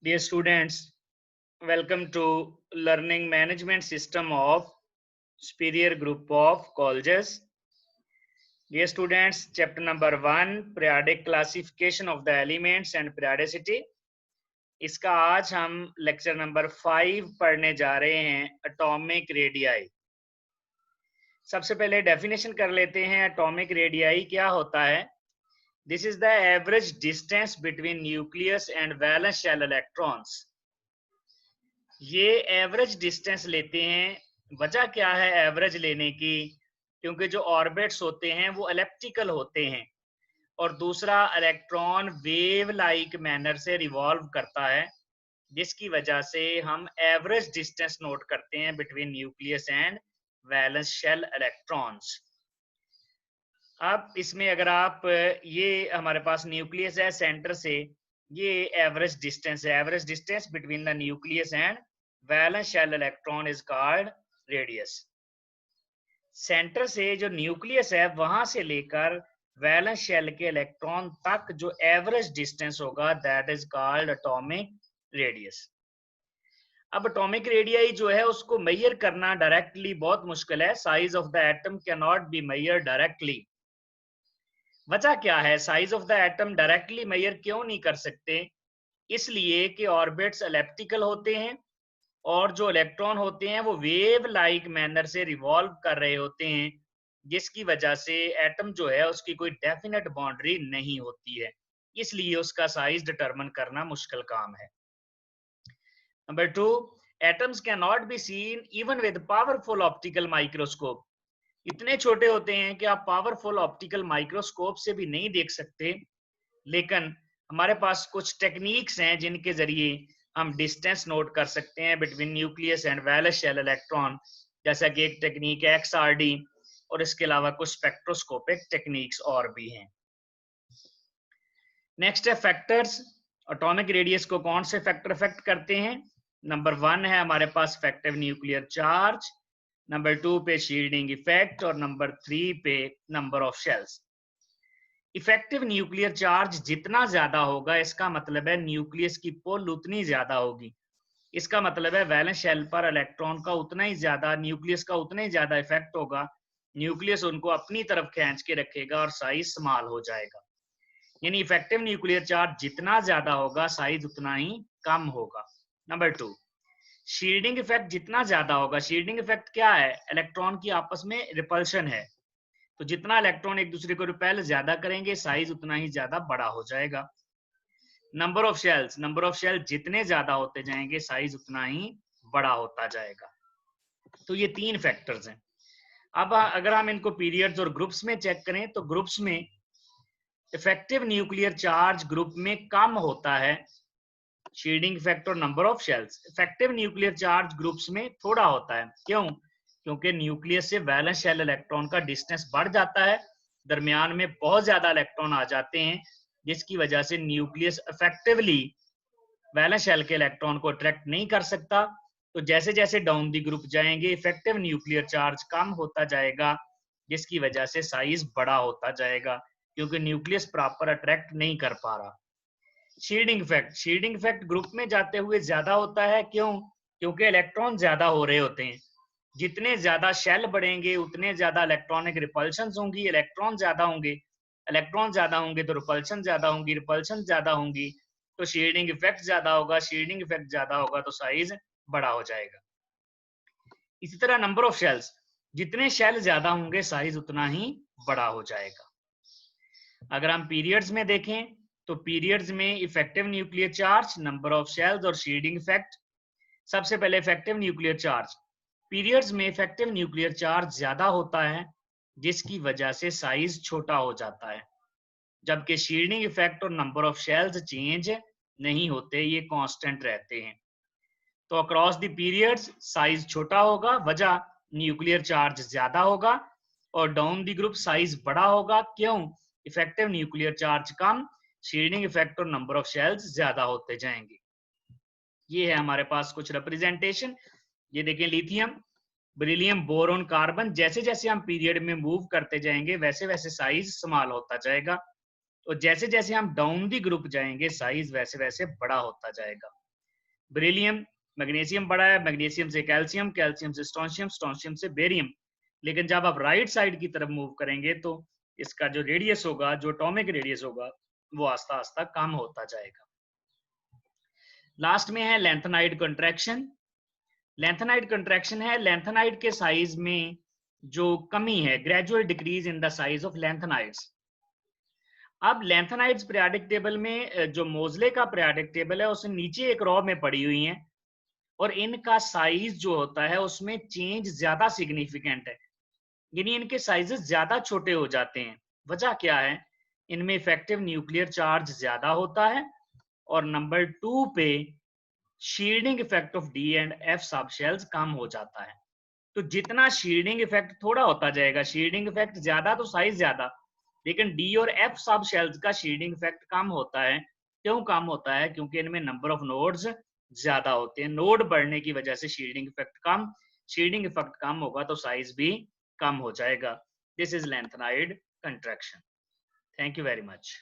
Dear students, welcome to Learning Management System of Superior Group of Colleges. Dear students, chapter number 1, Periodic Classification of the Elements and Periodicity. इसका आज हम lecture number 5 पढ़ने जा रहे हैं, atomic radii. सबसे पहले डेफिनेशन कर लेते हैं, एटॉमिक रेडियाई क्या होता है। This is the average distance between nucleus and valence shell electrons. ये एवरेज डिस्टेंस लेते हैं। वजह क्या है एवरेज लेने की? क्योंकि जो ऑर्बिट्स होते हैं वो एलिप्टिकल होते हैं और दूसरा इलेक्ट्रॉन वेव लाइक मैनर से रिवॉल्व करता है, जिसकी वजह से हम एवरेज डिस्टेंस नोट करते हैं between nucleus and valence shell electrons. अब इसमें अगर आप ये हमारे पास न्यूक्लियस है, सेंटर से ये एवरेज डिस्टेंस है। Average distance between the nucleus and valence shell electron is called radius. Centre से जो न्यूक्लियस है वहां से लेकर वैलेंस शेल के इलेक्ट्रॉन तक जो एवरेज डिस्टेंस होगा that is called atomic radius. अब एटॉमिक रेडियाई जो है उसको मेजर करना डायरेक्टली बहुत मुश्किल है। Size of the atom can not be measure directly. वजह क्या है? Size of the atom directly measure क्यों नहीं कर सकते? इसलिए कि ऑर्बिट्स एलिप्टिकल होते हैं और जो इलेक्ट्रॉन होते हैं वो वेव लाइक मैनर से रिवॉल्व कर रहे होते हैं, जिसकी वजह से एटम जो है उसकी कोई डेफिनेट बाउंड्री नहीं होती है, इसलिए उसका साइज डिटरमिन करना मुश्किल काम है। Number 2, atoms can not be seen even with powerful optical microscope. इतने छोटे होते हैं कि आप पावरफुल ऑप्टिकल माइक्रोस्कोप से भी नहीं देख सकते, लेकिन हमारे पास कुछ टेक्निक्स हैं जिनके जरिए हम डिस्टेंस नोट कर सकते हैं between nucleus and valence shell electron, जैसा कि एक टेक्निक है XRD और इसके अलावा कुछ स्पेक्ट्रोस्कोपिक टेक्निक्स और भी हैं। नेक्स्ट है फैक्टर्स। एटॉमिक रेडियस को कौन से फैक्टर अफेक्ट करते हैं? नंबर 1 है हमारे पास इफेक्टिव न्यूक्लियर चार्ज, नंबर 2 पे शील्डिंग इफेक्ट और नंबर 3 पे number of shells. Effective nuclear charge जितना ज्यादा होगा इसका मतलब है न्यूक्लियस की पुल उतनी ज्यादा होगी। इसका मतलब है वैलेंस शेल पर इलेक्ट्रॉन का उतना ही ज्यादा, न्यूक्लियस का उतना ही ज्यादा इफेक्ट होगा। न्यूक्लियस उनको अपनी तरफ खींच के रखेगा और साइज स्मॉल हो जाएगा। यानी इफेक्टिव न्यूक्लियर चार्ज जितना ज्यादा होगा साइज उतना ही कम होगा। नंबर 2, शील्डिंग इफेक्ट जितना ज्यादा होगा। शील्डिंग इफेक्ट क्या है? इलेक्ट्रॉन की आपस में रिपल्शन है, तो जितना इलेक्ट्रॉन एक दूसरे को रिपेल ज्यादा करेंगे साइज उतना ही ज्यादा बड़ा हो जाएगा। Number of shells, number of shell जितने ज्यादा होते जाएंगे साइज उतना ही बड़ा होता जाएगा। तो ये 3 फैक्टर्स हैं। अब अगर हम इनको पीरियड्स और ग्रुप्स में चेक करें तो ग्रुप्स में इफेक्टिव न्यूक्लियर चार्ज ग्रुप में कम होता है, शील्डिंग इफेक्ट और number of shells. Effective nuclear charge groups में थोड़ा होता है। क्यों? क्योंकि न्यूक्लियस से वैलेंस शेल इलेक्ट्रॉन का डिस्टेंस बढ़ जाता है, दरमियान में बहुत ज्यादा इलेक्ट्रॉन आ जाते हैं, जिसकी वजह से न्यूक्लियस इफेक्टिवली वैलेंस शेल के इलेक्ट्रॉन को अट्रैक्ट नहीं कर सकता। तो जैसे जैसे डाउन दी ग्रुप जाएंगे इफेक्टिव न्यूक्लियर चार्ज कम होता जाएगा, जिसकी वजह से साइज बड़ा होता जाएगा, क्योंकि न्यूक्लियस प्रॉपर अट्रैक्ट नहीं कर पा रहा। Shielding effect, shielding effect group में जाते हुए ज्यादा होता है। क्यों? क्योंकि इलेक्ट्रॉन ज्यादा हो रहे होते हैं। जितने ज्यादा शेल बढ़ेंगे उतने ज्यादा इलेक्ट्रॉनिक रिपल्शंस होंगी, इलेक्ट्रॉन ज्यादा होंगे, इलेक्ट्रॉन ज्यादा होंगे तो रिपल्शन ज्यादा होंगी, रिपल्शन ज्यादा होंगी तो शील्डिंग इफेक्ट ज्यादा होगा, शील्डिंग इफेक्ट ज्यादा होगा तो साइज बड़ा हो जाएगा। इसी तरह नंबर ऑफ शेल्स, जितने शेल ज्यादा होंगे साइज उतना ही बड़ा हो जाएगा। अगर हम पीरियड्स में देखें तो पीरियड्स में effective nuclear charge, number of shells और शील्डिंग इफेक्ट। सबसे पहले इफेक्टिव न्यूक्लियर चार्ज। पीरियड्स में इफेक्टिव न्यूक्लियर चार्ज ज्यादा होता है, जिसकी वजह से साइज छोटा हो जाता है, जबकि शील्डिंग इफेक्ट और नंबर ऑफ शेल्स चेंज नहीं होते, ये कांस्टेंट रहते हैं। तो अक्रॉस द पीरियड्स साइज छोटा होगा, वजह न्यूक्लियर चार्ज ज्यादा होगा, और डाउन द ग्रुप साइज बड़ा होगा। क्यों? इफेक्टिव न्यूक्लियर चार्ज कम, शील्डिंग इफेक्ट और नंबर ऑफ शेल्स ज्यादा होते जाएंगे। ये है हमारे पास कुछ रिप्रेजेंटेशन। ये देखें, लिथियम, बेरिलियम, बोरोन, कार्बन, जैसे जैसे हम पीरियड में मूव करते जाएंगे वैसे वैसे साइज स्मॉल होता जाएगा, और जैसे जैसे हम डाउन दी ग्रुप जाएंगे साइज वैसे वैसे बड़ा होता जाएगा। बेरिलियम, मैग्नीशियम बड़ा है, मैग्नीशियम से कैल्शियम, कैल्शियम से स्ट्रोंशियम, स्ट्रोंशियम से बेरियम। लेकिन जब आप राइट साइड की तरफ मूव करेंगे तो इसका जो रेडियस होगा, जो एटॉमिक रेडियस होगा, वो आस्ता आस्ता कम होता जाएगा। लास्ट में है लेंथेनाइड कंट्रैक्शन। लेंथेनाइड कंट्रैक्शन है लेंथेनाइड के साइज में जो कमी है, gradual decrease in the size of lanthanides. अब लेंथेनाइड्स पीरियोडिक टेबल में जो मोजले का पीरियोडिक टेबल है उससे नीचे एक रो में पड़ी हुई हैं और इनका साइज जो होता है उसमें चेंज ज्यादा सिग्निफिकेंट है, यानी इनके साइजेस ज्यादा छोटे हो जाते हैं। वजह क्या है? इनमें इफेक्टिव न्यूक्लियर चार्ज ज्यादा होता है और नंबर 2 पे shielding effect of D and F sub shells कम हो जाता है। तो जितना शील्डिंग इफेक्ट थोड़ा होता जाएगा, शील्डिंग इफेक्ट ज्यादा तो साइज ज्यादा, लेकिन डी और एफ सब शेल्स का शील्डिंग इफेक्ट कम होता है। क्यों कम होता है? क्योंकि इनमें नंबर ऑफ नोड्स ज्यादा होते हैं। नोड बढ़ने की वजह से शील्डिंग इफेक्ट कम, शील्डिंग इफेक्ट कम होगा तो साइज भी कम हो जाएगा। This is lanthanide contraction. Thank you very much.